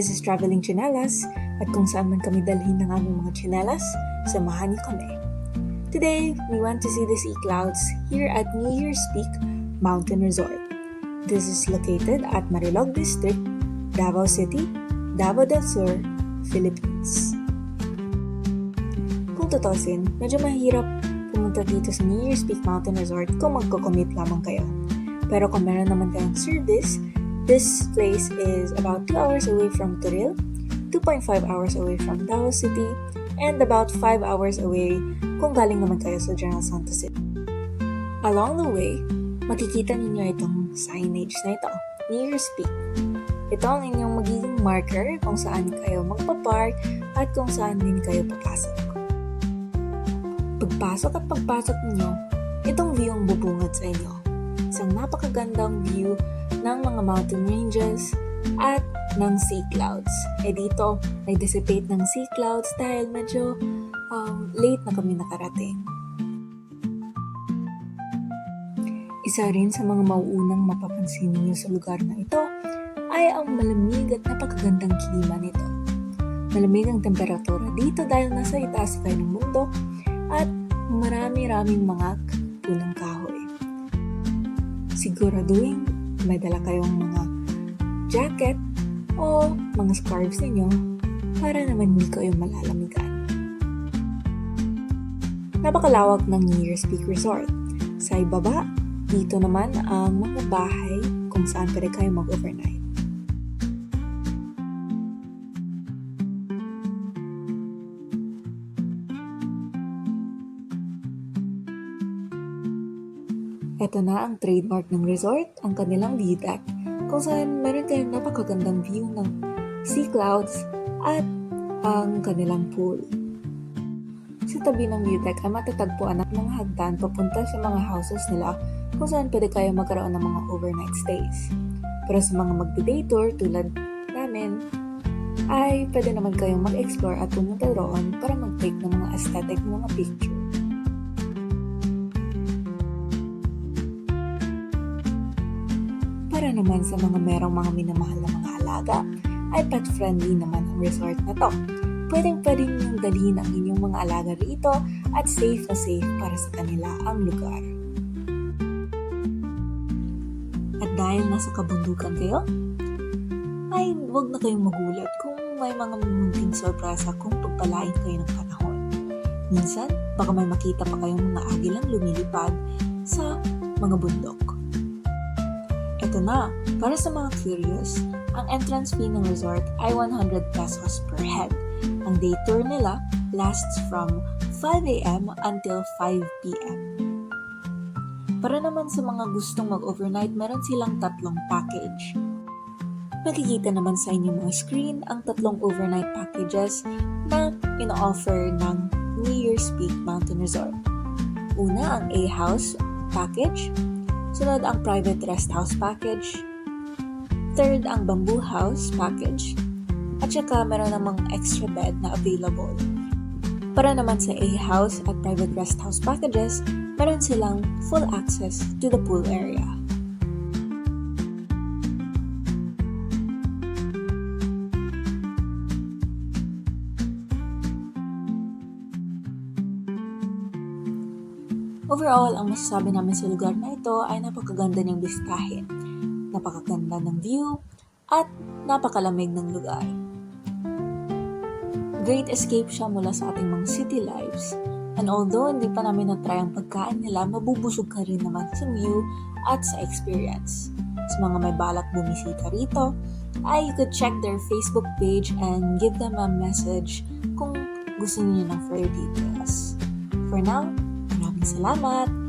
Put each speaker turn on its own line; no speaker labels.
This is Traveling Chinelas, at kung saan man kami dalhin ng aming mga chinelas, samahan niyo kami. Today, we went to see the sea clouds here at New Year's Peak Mountain Resort. This is located at Marilog District, Davao City, Davao del Sur, Philippines. Kung tutusin, medyo mahirap pumunta dito sa New Year's Peak Mountain Resort kung magko-commute lamang kayo. Pero kung meron naman kayong service, this place is about 2 hours away from Turil, 2.5 hours away from Davao City, and about 5 hours away kung galing naman kayo sa General Santos City. Along the way, makikita ninyo itong signage na ito, New Year's Peak. Ito ang inyong magiging marker kung saan kayo magpapark at kung saan din kayo papasok. Pagpasok ninyo, itong view ang bubungad sa inyo. Isang napakagandang view ng mga mountain ranges at ng sea clouds. Dito, nag-dissipate ng sea clouds dahil medyo late na kami nakarating. Isa rin sa mga mauunang mapapansin ninyo sa lugar na ito ay ang malamig at napakagandang klima nito. Malamig ang temperatura dito dahil nasa itaas kayo ng bundok at marami-raming mga punong kahoy. Siguraduhin may dala kayong mga jacket o mga scarves ninyo para naman hindi kayo malalamigan. Napakalawak ng New Year's Peak Resort. Sa ibaba, dito naman ang mga bahay kung saan pwede kayo mag-overnight. Ito na ang trademark ng resort, ang kanilang view deck, kung saan meron kayong napakagandang view ng sea clouds at ang kanilang pool. Sa tabi ng view deck ay matatagpuan ang mga hagdan papunta sa mga houses nila kung saan pwede kayo magkaroon ng mga overnight stays. Pero sa mga magdi-day tour tulad namin, ay pwede naman kayong mag-explore at pumunta roon para mag-take ng mga aesthetic mga picture. Para naman sa mga merong mga minamahal na mga alaga, ay pet-friendly naman ang resort na to. Pwedeng-pwedeng niyong dalhin ang inyong mga alaga rito at safe na safe para sa kanila ang lugar. At dahil nasa kabundukan kayo, ay huwag na kayong magulat kung may mga munting sorpresa kung pagpalain kayo ng panahon. Minsan, baka may makita pa kayong mga agilang lumilipad sa mga bundok. Ito na, para sa mga curious, ang entrance fee ng resort ay 100 pesos per head. Ang day tour nila lasts from 5 a.m. until 5 p.m. Para naman sa mga gustong mag-overnight, meron silang 3 package. Makikita naman sa inyong mga screen ang 3 overnight packages na ino-offer ng New Year's Peak Mountain Resort. Una, ang A-House package. Sunod, ang Private Rest House package. Third, ang Bamboo House package. At saka meron namang extra bed na available. Para naman sa A-House at Private Rest House packages, meron silang full access to the pool area. Overall, ang masasabi namin sa lugar na ito ay napakaganda niyang bistahin, napakaganda ng view, at napakalamig ng lugar. Great escape siya mula sa ating mga city lives, and although hindi pa namin na-try ang pagkain nila, mabubusog ka rin naman sa view at sa experience. Sa mga may balak bumisita rito, ay you could check their Facebook page and give them a message kung gusto niyo ng further details. For now, maraming salamat!